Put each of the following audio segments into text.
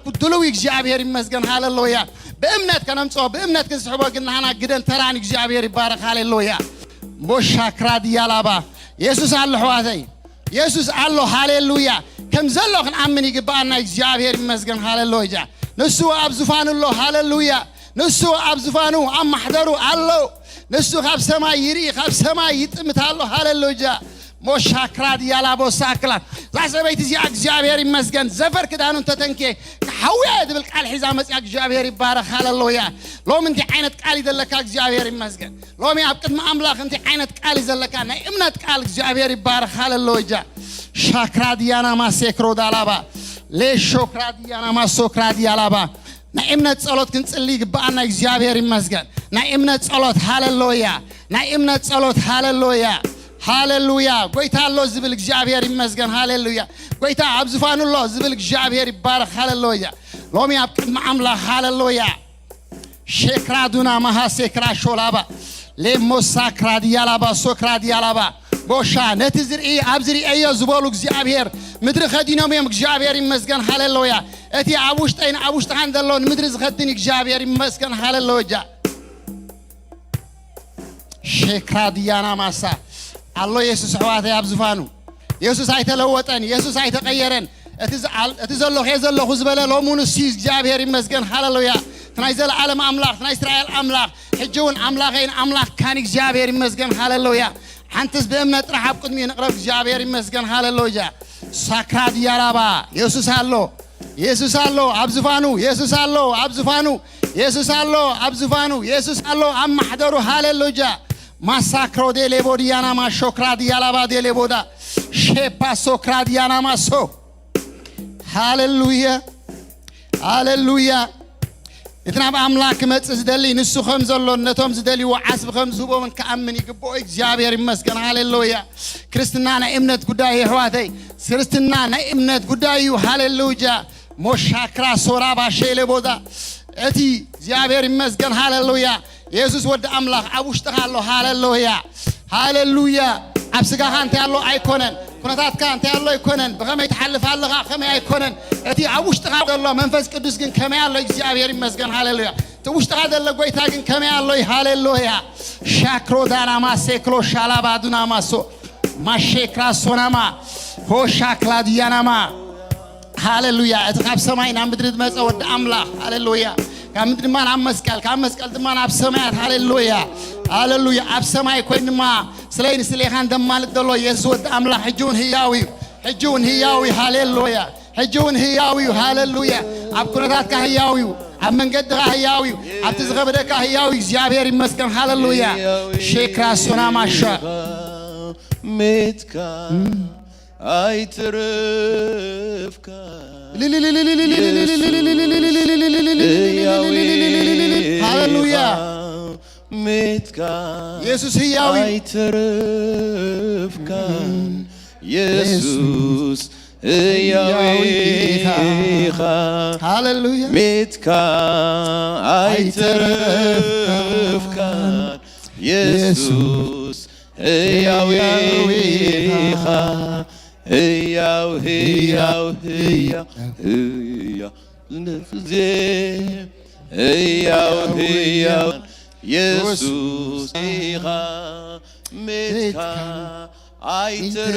كدلو إجابير مسجن هاللويا بأمنات كنمصو بأمنات كنسحبه قلنا هنا قدن تران إجابير يبارك هاللويا مشاكرا ديالابا يسوع الله حواتي يسوع الله هاللويا كم زلوا خن أمني قبارنا إجابير مسجن هاللويا نسوا أبزفان الله هاللويا نسوا أبزفانو أم حضروا الله نسوا خاب سما يري خاب سما يتمت الله هاللويا مشاكرا ديالابو ساكلا زعس بيت زي إجابير مسجن زفر كده أنت تنكي حويد بالقال حزام إجابير يبارك هاللويا لو من دي عينت قالي دلك إجابير مسجن لو مي أبقد ما أملاك أنت عينت قالي دلك أنا إمنت قال إجابير يبارك هاللويا شاكرا ديانا ما سكرو دالابا ليش شكرا ديانا ما سكرا ديالابا نائمنا تصلوت كنت اللي بأنا إجابير مسجن نائمنا تصلوت هاللويا نائمنا تصلوت هاللويا هاللويا قويتا الله زبلك جابير مسجن هاللويا قويتا عبزفان الله زبلك جابير يبارك هاللويا لومي أبكد معاملة هاللويا شكرا دونا مها سكرا شولابا لمو ساكرا ديالابا سكرا ديالابا بوشا نتزر إيه عبزري أيه زبالك جابير مدر خدينا ميمك جابير مسجن هاللويا أتي عبوشتين عبوشت عند الله مدرز خدينك جابير مسجن هاللويا شكرا ديانا مسا الله يسوع حواتي أبزفانو يسوع سايتلوتن يسوع سايتغيرن اتزلو خيزلو خزبله لو مونسيز جابير مسجن هاللويا تنايزل عالم املاك تنايسرائيل املاك حجون املاكين املاك كان جابير مسجن هاللويا حنتس بامنت رحب قدمي نقرب جابير مسجن هاللويا ساكراد يارابا يسوع الله أبزفانو يسوع الله أبزفانو يسوع الله أبزفانو يسوع الله أم حضروا هاللويا Massacro delle bodiana ma shokradi alaba delle boda shepa sokradiana maso hallelujah hallelujah إتنا بأملاك متز دلي نسو خمس الله نتوم زدلي وعصب خمس هو من كأمن يقبوا إجابير مسكن هاللويا كريستنا نائمنت قداي حواتي كريستنا نائمنت قداي هاللويا مشاكرا سورابا شيل بودا أتي جابير مسكن هاللويا يسوع ود أملاك أبوش تخالو هاللويا هاللويا أبسقا أنت الله أيكونن كنتات كأنت الله أيكونن بخم يتحلف الله خم أيكونن أتي أبوش تخالو الله منفس كدوس جن كم الله إجابير مسكن هاللويا تبوش تخالو الله قوي تاجن كم الله هاللويا شاكرو دانا ما سكرو شالا بعدنا ما سو ما شكرا سونما هو شاكلا ديانا ما هاللويا أتقاب سماين عم بدرد مسا ود أملاك هاللويا كم دمان عم مسكال دمان عب سماعت هاللويا هاللويا عب سماع كون ما سلين سليخان دمان الدلو يسود أملا حجون هياوي هاللويا حجون هياوي هاللويا عب كنتات كهياوي عب من قد هياوي عب تزغبرك هياوي جابير مسكن هاللويا شكرا سنا ماشا متكا أيترفكا هاللويا متكا يسوع هياوي أيترفكا يسوع هياوي هاللويا متكا أيترفكا يسوع هياوي هياو هياو هياو هياو هياو هياو يسوع هيغا متكا عيترفكا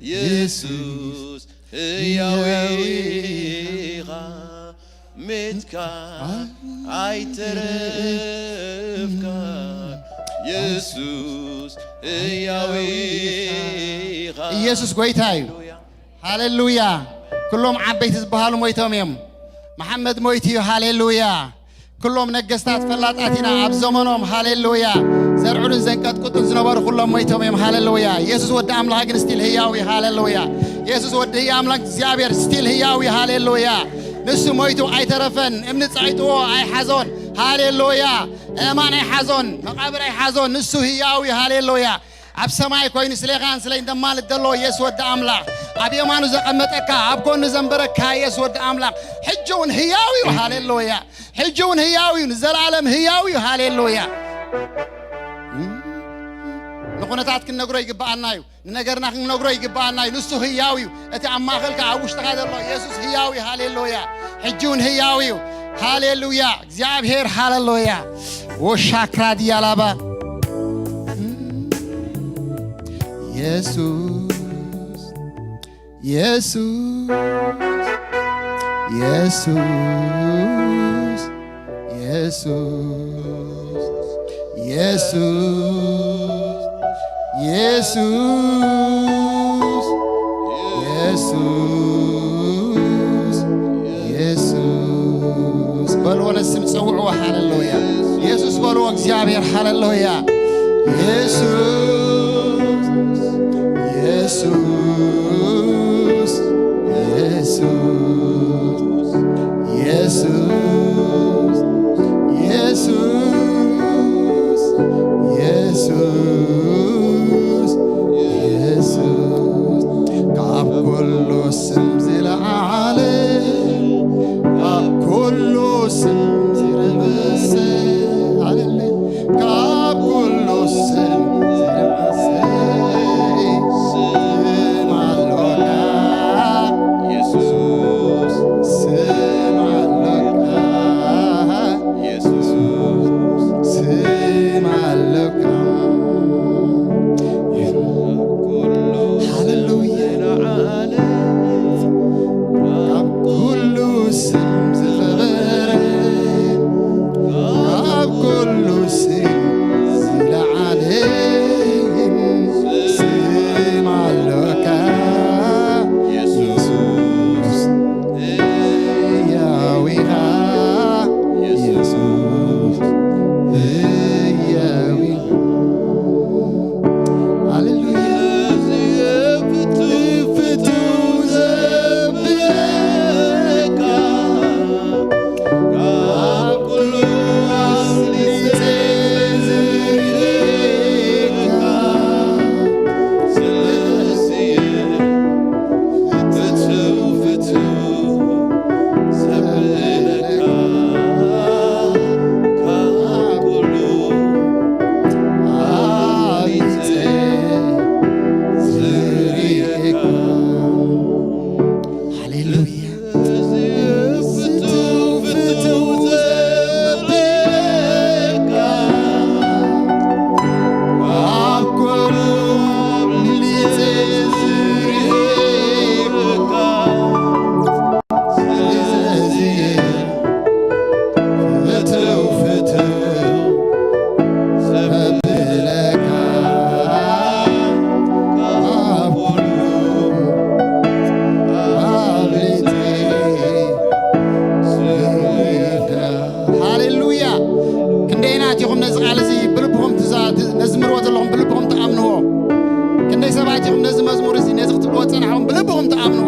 يسوع هياو هيغا متكا عيترفكا يسوع يسوع قويتاي هاللويا كلهم عبيت زبهالو مويتهم يم محمد مويتي هاللويا كلهم نجستات فلاتاتنا عبزمنهم هاللويا زرعون زنقات قطن زنبار كلهم مويتهم يم هاللويا يسوع ود أملاك ستيل هياوي هاللويا يسوع ود هي أملاك زيابير ستيل هياوي هاللويا نسو مويتو أي طرفن امنت عيتو أي حزون هاللويا امان أي حزون مقابر أي حزون نسو هياوي هاللويا عب سماي كوين سليغان سلين دمال الدلو يسوع ود أملاك أبي أمانو زقمتك أبكون زنبرك يسوع ود أملاك حجون هياوي هاللويا حجون هياوي نزل عالم هياوي هاللويا ንኹነታት ክንነግሮ ይግባአና እዩ ንነገርና ክንነግሮ ይግባአና እዩ ንሱ ህያው እዩ እቲ ኣብ ማእኸልካ ኣብ ውሽጥኻ ዘሎ ኢየሱስ ህያው እዩ ሃሌሉያ ሕጂ እውን ህያው እዩ ሃሌሉያ እግዚአብሔር ሃሌሉያ ወሻክራ ዲያላባ ኢየሱስ ኢየሱስ ኢየሱስ ኢየሱስ ኢየሱስ ኢየሱስ ኢየሱስ በልዎን እስም ጽውዑ ሃሌሉያ ኢየሱስ በልዎ እግዚአብሔር ሃሌሉያ ኢየሱስ ኢየሱስ ኢየሱስ ኢየሱስ ኢየሱስ ኢየሱስ ኢየሱስ ካብ ኩሉ ስም ዝለዓለ ካብ ኩሉ ስም ዝረበሰ ሃሌሉያ ካብ ኩሉ ስም ዝረበሰ ስም አለካ ኢየሱስ ስም አለካ ኢየሱስ ስም አለካ ሃሌሉያ ካብ ኩሉ ስም ዝኸበረ ካብ ኩሉ ስም ዝለዓለ ስም አለካ ኢየሱስ ሕያው ኢኻ ኢየሱስ ሕያው ኢኻ ሃሌሉያ ፍቱው ዘብለካ ካብ ኩሉ አብልጬ ዝርኢካ ስለዚህ ፍቱው ዘብለካ ካብ ኩሉ አብልጬ ዝርኢካ ሃሌሉያ ፍቱው ዘብለካ ካብ ኩሉ አብልጬ ዝርኢካ ስለዚህ ፍቱው ዘብለካ ካብ ኩሉ አብልጬ ዝርኢካ ሃሌሉያ ክንደይ ናት ኢኹም ነዚ ቃል እዚ ብልብኹም ነዝምርዎ ዘለኹም ብልብኹም ተኣምንዎ ክንደይ ሰባት ኢኹም ነዚ መዝሙር እዚ ነዚ ክትብልዎ ፀናሕኹም ብልብኹም ተኣምንዎ